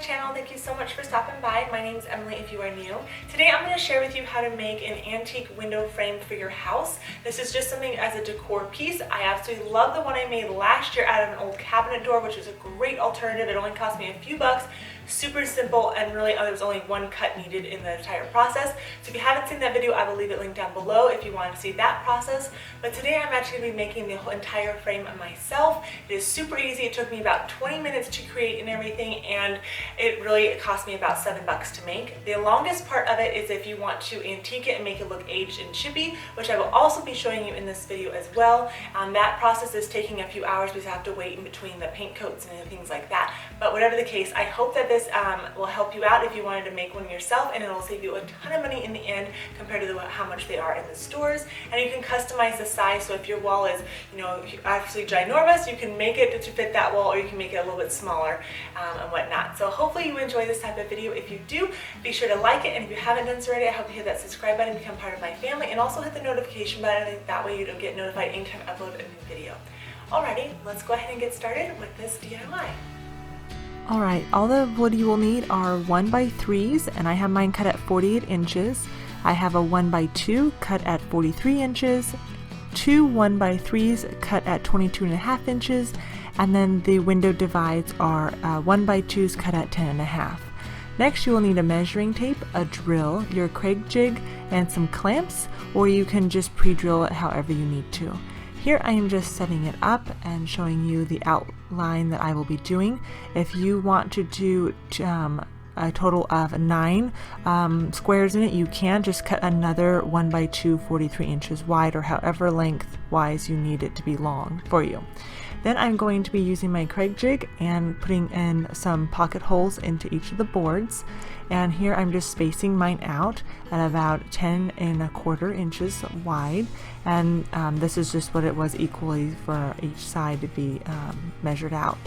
channel. Thank you so much for stopping by. My name is Emily if you are new. Today I'm going to share with you how to make an antique window frame for your house. This is just something as a decor piece. I absolutely love the one I made last year out of an old cabinet door, which is a great alternative. It only cost me a few bucks. Super simple, and really there was only one cut needed in the entire process. So if you haven't seen that video, I will leave it linked down below if you want to see that process. But today I'm actually going to be making the whole entire frame myself. It is super easy. It took me about 20 minutes to create and everything, and it really cost me about $7 to make. The longest part of it is if you want to antique it and make it look aged and chippy, which I will also be showing you in this video as well. That process is taking a few hours because I have to wait in between the paint coats and things like that. But whatever the case, I hope that this will help you out if you wanted to make one yourself, and it'll save you a ton of money in the end compared to how much they are in the stores. And you can customize the size, so if your wall is, absolutely ginormous, you can make it to fit that wall, or you can make it a little bit smaller and whatnot. So hopefully you enjoy this type of video. If you do, be sure to like it, and if you haven't done so already, I hope you hit that subscribe button, become part of my family, and also hit the notification button. That way you don't get notified anytime I upload a new video. Alrighty, let's go ahead and get started with this DIY. Alright, all the wood you will need are 1x3s, and I have mine cut at 48 inches. I have a 1x2 cut at 43 inches, two 1x3s cut at 22.5 inches, and then the window divides are 1x2s cut at 10.5. Next you will need a measuring tape, a drill, your Kreg jig, and some clamps, or you can just pre-drill it however you need to. Here I am just setting it up and showing you the outline that I will be doing. If you want to do a total of 9 squares in it, you can just cut another 1x2 43 inches wide, or however lengthwise you need it to be long for you. Then I'm going to be using my Kreg jig and putting in some pocket holes into each of the boards. And here I'm just spacing mine out at about 10.25 inches wide. And this is just what it was equally for each side to be measured out.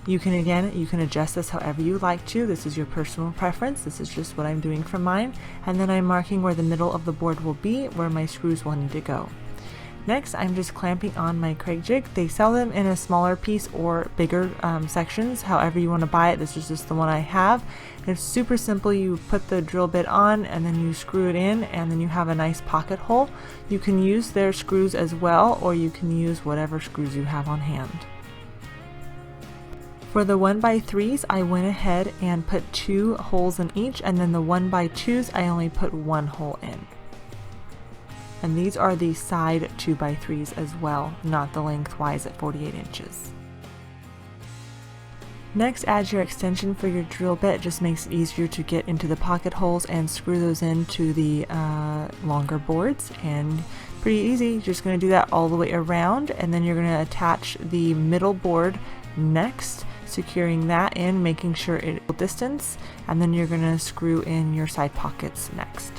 You can adjust this however you like to. This is your personal preference. This is just what I'm doing for mine. And then I'm marking where the middle of the board will be, where my screws will need to go. Next, I'm just clamping on my Kreg jig. They sell them in a smaller piece or bigger sections, however you want to buy it. This is just the one I have. It's super simple. You put the drill bit on and then you screw it in, and then you have a nice pocket hole. You can use their screws as well, or you can use whatever screws you have on hand. For the 1x3s, I went ahead and put 2 holes in each, and then the 1x2s, I only put 1 hole in. And these are the side 2x3s as well, not the lengthwise at 48 inches. Next, add your extension for your drill bit. It just makes it easier to get into the pocket holes and screw those into the longer boards. And pretty easy, you're just going to do that all the way around, and then you're going to attach the middle board next, securing that in, making sure it will distance, and then you're going to screw in your side pockets next.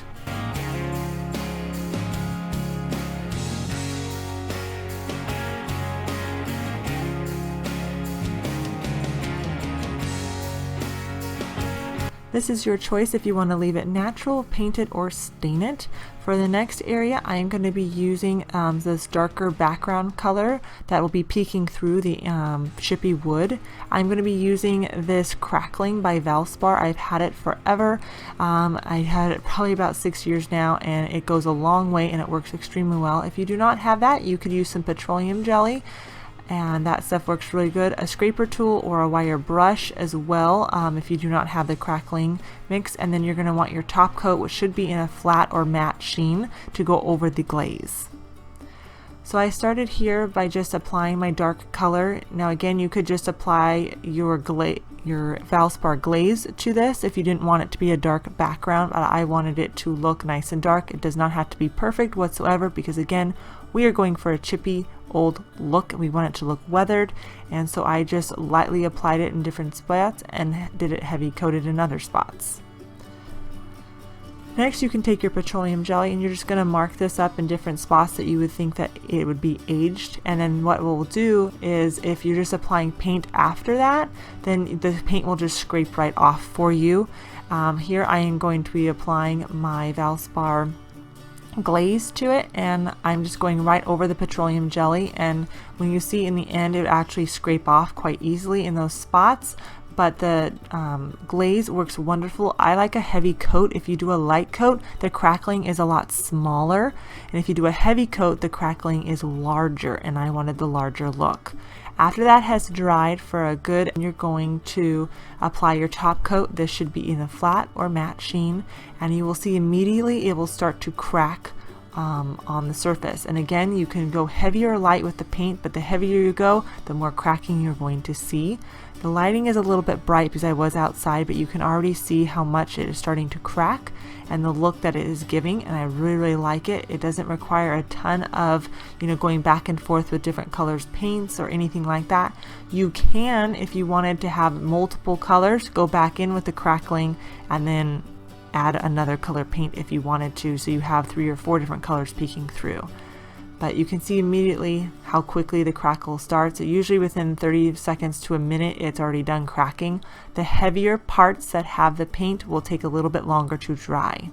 This is your choice if you want to leave it natural, paint it, or stain it. For the next area, I am going to be using this darker background color that will be peeking through the chippy wood. I'm going to be using this Crackling by Valspar. I've had it forever. I had it probably about 6 years now, and it goes a long way and it works extremely well. If you do not have that, you could use some petroleum jelly, and that stuff works really good. A scraper tool or a wire brush as well if you do not have the Crackling mix. And then you're going to want your top coat, which should be in a flat or matte sheen, to go over the glaze. So I started here by just applying my dark color. Now again, you could just apply your Valspar glaze to this if you didn't want it to be a dark background, but I wanted it to look nice and dark. It does not have to be perfect whatsoever, because again, we are going for a chippy old look. We want it to look weathered, and so I just lightly applied it in different spots and did it heavy coated in other spots. Next, you can take your petroleum jelly and you're just going to mark this up in different spots that you would think that it would be aged. And then what we'll do is, if you're just applying paint after that, then the paint will just scrape right off for you. Here I am going to be applying my Valspar glaze to it, and I'm just going right over the petroleum jelly, and when you see in the end it actually scrape off quite easily in those spots, but the glaze works wonderful. I like a heavy coat. If you do a light coat, the crackling is a lot smaller, and if you do a heavy coat, the crackling is larger, and I wanted the larger look. After that has dried for a good, you're going to apply your top coat. This should be either flat or matte sheen, and you will see immediately it will start to crack on the surface. And again, you can go heavy or light with the paint, but the heavier you go, the more cracking you're going to see. The lighting is a little bit bright because I was outside, but you can already see how much it is starting to crack and the look that it is giving, and I really like it. It doesn't require a ton of, you know, going back and forth with different colors paints or anything like that. You can, if you wanted to have multiple colors, go back in with the crackling and then add another color paint if you wanted to, so you have 3 or 4 different colors peeking through. But you can see immediately how quickly the crackle starts. Usually within 30 seconds to a minute, it's already done cracking. The heavier parts that have the paint will take a little bit longer to dry.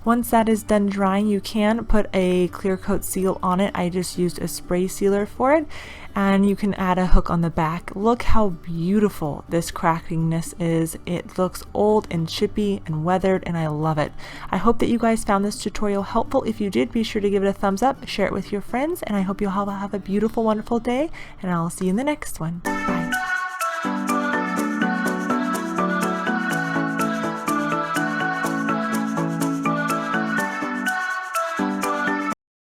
Once that is done drying, you can put a clear coat seal on it. I just used a spray sealer for it, and you can add a hook on the back. Look how beautiful this crackingness is. It looks old and chippy and weathered, and I love it. I hope that you guys found this tutorial helpful. If you did, be sure to give it a thumbs up, share it with your friends, and I hope you'll have a beautiful, wonderful day, and I'll see you in the next one. Bye.